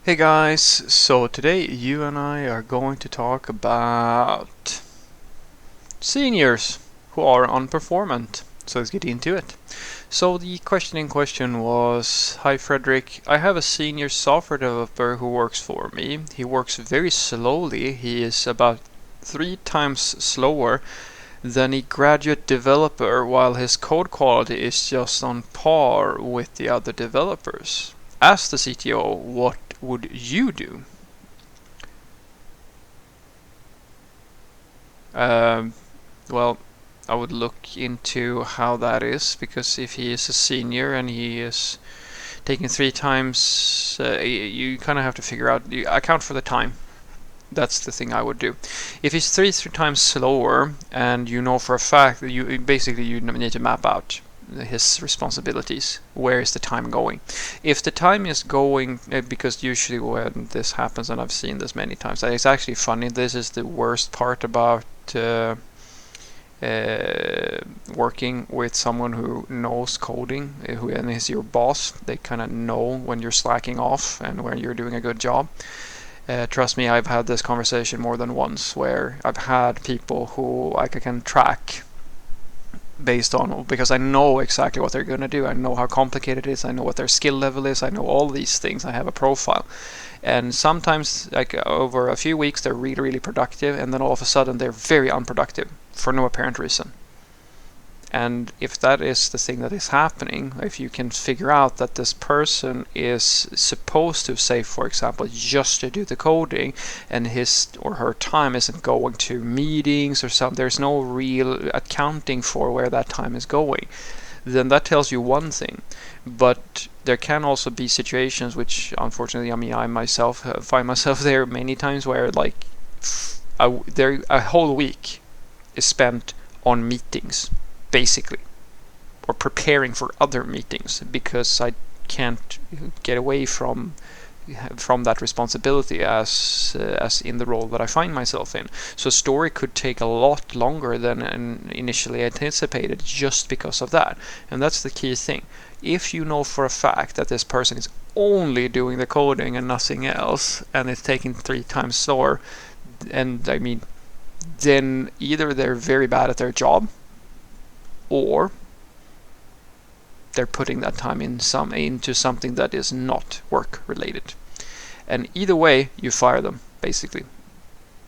Hey guys, so today you and I are going to talk about seniors who are unperformant. So let's get into it. So the question in question was, hi Frederick, I have a senior software developer who works for me. He works very slowly. He is about 3 times slower than a graduate developer, while his code quality is just on par with the other developers. As the CTO, what would you do? Um, well, I would look into how that is, because if he is a senior and he is taking 3 times, you kind of have to figure out, you account for the time. That's the thing I would do. If he's three times slower, and you know for a fact that you need to map out his responsibilities. Where is the time going? If the time is going, because usually when this happens, and I've seen this many times, it's actually funny. This is the worst part about working with someone who knows coding, who and is your boss. They kind of know when you're slacking off and when you're doing a good job. Trust me, I've had this conversation more than once, where I've had people who I can track based on, because I know exactly what they're going to do. I know how complicated it is. I know what their skill level is. I know all these things. I have a profile. And sometimes, like over a few weeks, they're really, really productive, and then all of a sudden they're very unproductive for no apparent reason. And if that is the thing that is happening, if you can figure out that this person is supposed to, say for example, just to do the coding, and his or her time isn't going to meetings or something, there's no real accounting for where that time is going, then that tells you one thing. But there can also be situations which, unfortunately, I myself find myself there many times, where like a whole week is spent on meetings, basically, or preparing for other meetings, because I can't get away from that responsibility as in the role that I find myself in. So a story could take a lot longer than initially anticipated, just because of that. And that's the key thing. If you know for a fact that this person is only doing the coding and nothing else, and it's taking 3 times slower, and then either they're very bad at their job, or they're putting that time into something that is not work related. And either way, you fire them, basically.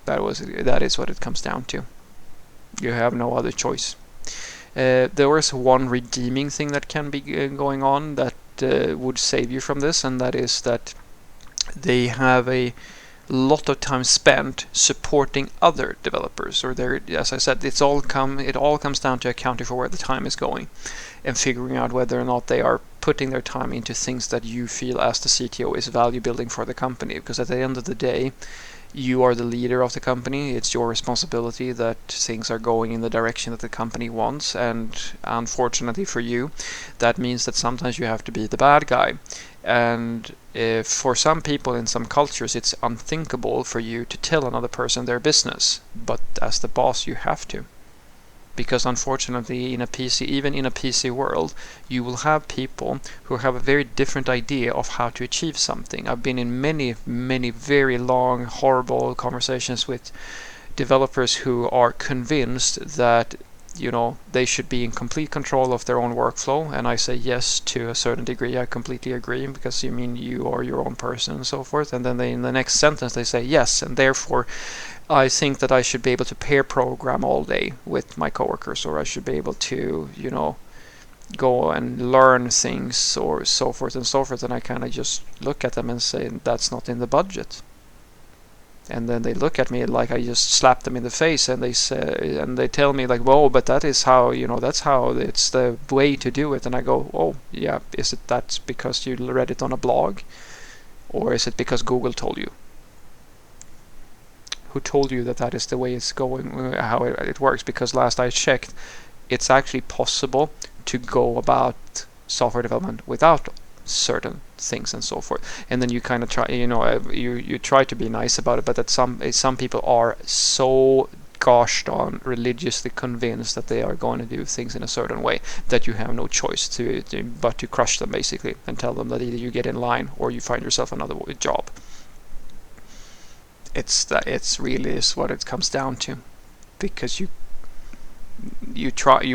That is what it comes down to. You have no other choice. There is one redeeming thing that can be going on that would save you from this, and that is that they have a lot of time spent supporting other developers, or as I said, it all comes down to accounting for where the time is going, and figuring out whether or not they are putting their time into things that you feel as the CTO is value building for the company. Because at the end of the day, you are the leader of the company. It's your responsibility that things are going in the direction that the company wants, and unfortunately for you, that means that sometimes you have to be the bad guy. And for some people in some cultures, it's unthinkable for you to tell another person their business, but as the boss, you have to. Because unfortunately, even in a PC world, you will have people who have a very different idea of how to achieve something. I've been in many, many very long, horrible conversations with developers who are convinced that they should be in complete control of their own workflow, and I say yes to a certain degree. I completely agree, because you are your own person and so forth. And then in the next sentence they say yes, and therefore I think that I should be able to pair program all day with my coworkers, or I should be able to go and learn things, or so forth and so forth. And I kind of just look at them and say, that's not in the budget. And then they look at me like I just slapped them in the face, and they tell me like, "Whoa, but that is how that's how it's the way to do it." And I go, "Oh, yeah. Is it that's because you read it on a blog, or is it because Google told you? Who told you that that is the way it's going, how it works?" Because last I checked, it's actually possible to go about software development without certain things and so forth. And then you kind of try, you try to be nice about it, but that some people are so gosh darn religiously convinced that they are going to do things in a certain way that you have no choice but to crush them, basically, and tell them that either you get in line or you find yourself another job. it's really is what it comes down to, because you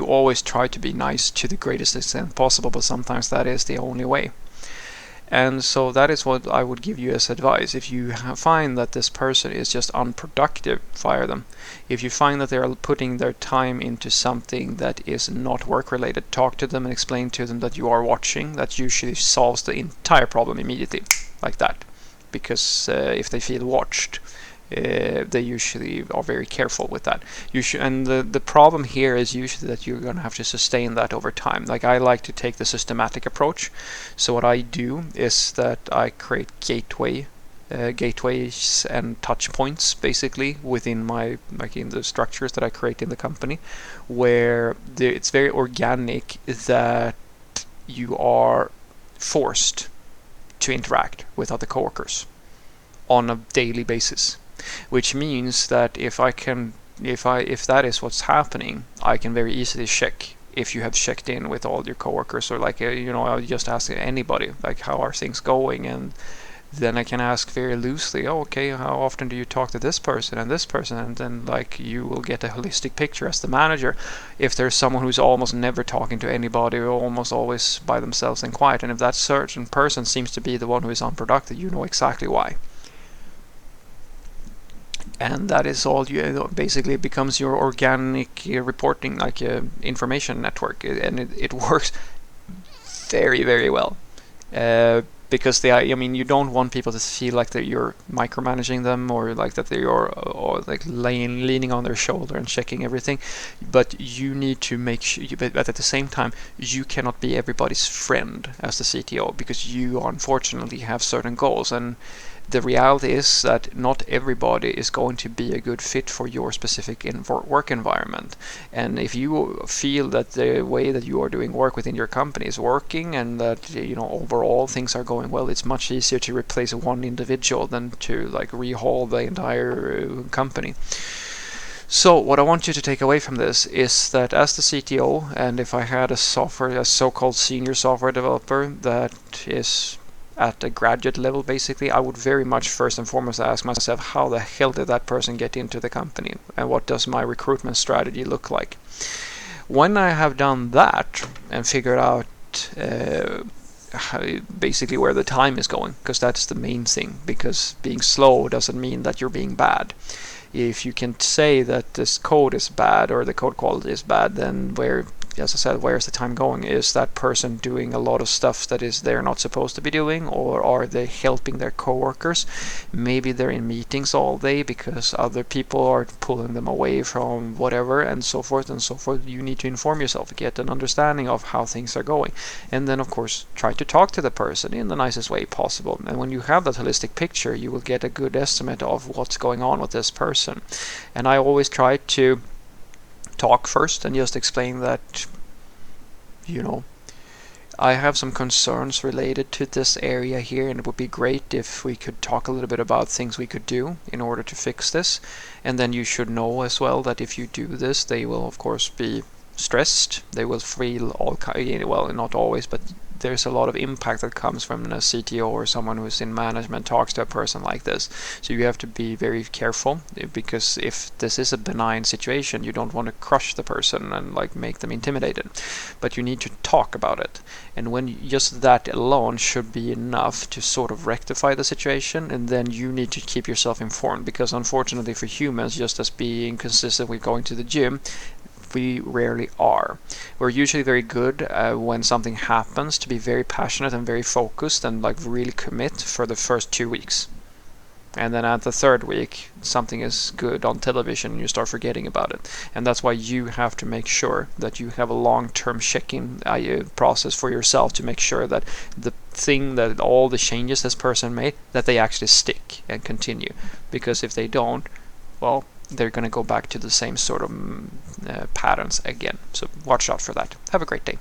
always try to be nice to the greatest extent possible, but sometimes that is the only way. And so that is what I would give you as advice. If you find that this person is just unproductive, fire them. If you find that they are putting their time into something that is not work related, talk to them and explain to them that you are watching. That usually solves the entire problem immediately, like that. Because if they feel watched, they usually are very careful with that. And the problem here is usually that you're going to have to sustain that over time. Like, I like to take the systematic approach. So what I do is that I create gateways and touch points basically within in the structures that I create in the company, where it's very organic that you are forced to interact with other coworkers on a daily basis. Which means that if that is what's happening, I can very easily check if you have checked in with all your coworkers, or like I'll just ask anybody like, how are things going, and then I can ask very loosely, oh, okay, how often do you talk to this person and this person, and then like you will get a holistic picture as the manager. If there's someone who's almost never talking to anybody, or almost always by themselves and quiet, and if that certain person seems to be the one who is unproductive, you know exactly why. And that is all. You basically becomes your organic reporting, like information network, and it works very, very well. Because you don't want people to feel like that you're micromanaging them, or like that they are or like leaning on their shoulder and checking everything. But you need to make sure, but at the same time, you cannot be everybody's friend as the CTO, because you unfortunately have certain goals, and the reality is that not everybody is going to be a good fit for your specific work environment. And if you feel that the way that you are doing work within your company is working, and that overall things are going well, it's much easier to replace one individual than to like rehaul the entire company. So what I want you to take away from this is that as the CTO, and if I had a so-called senior software developer that is at a graduate level, basically, I would very much first and foremost ask myself, how the hell did that person get into the company, and what does my recruitment strategy look like? When I have done that and figured out basically where the time is going, because that's the main thing, because being slow doesn't mean that you're being bad. If you can say that this code is bad or the code quality is bad, then as I said, where's the time going? Is that person doing a lot of stuff that is they're not supposed to be doing, or are they helping their coworkers? Maybe they're in meetings all day because other people are pulling them away from whatever, and so forth and so forth. You need to inform yourself, get an understanding of how things are going, and then of course try to talk to the person in the nicest way possible. And when you have that holistic picture, you will get a good estimate of what's going on with this person. And I always try to talk first and just explain that I have some concerns related to this area here, and it would be great if we could talk a little bit about things we could do in order to fix this. And then you should know as well that if you do this, they will of course be stressed. They will feel well, not always, but there's a lot of impact that comes from a CTO or someone who's in management talks to a person like this. So you have to be very careful, because if this is a benign situation, you don't want to crush the person and like make them intimidated, but you need to talk about it. And when just that alone should be enough to sort of rectify the situation, and then you need to keep yourself informed, because unfortunately for humans, just as being consistent with going to the gym, we rarely are. We're usually very good when something happens to be very passionate and very focused and like really commit for the first 2 weeks. And then at the third week, something is good on television and you start forgetting about it. And that's why you have to make sure that you have a long-term checking process for yourself to make sure that the thing, that all the changes this person made, that they actually stick and continue. Because if they don't, well, they're going to go back to the same sort of patterns again. So watch out for that. Have a great day.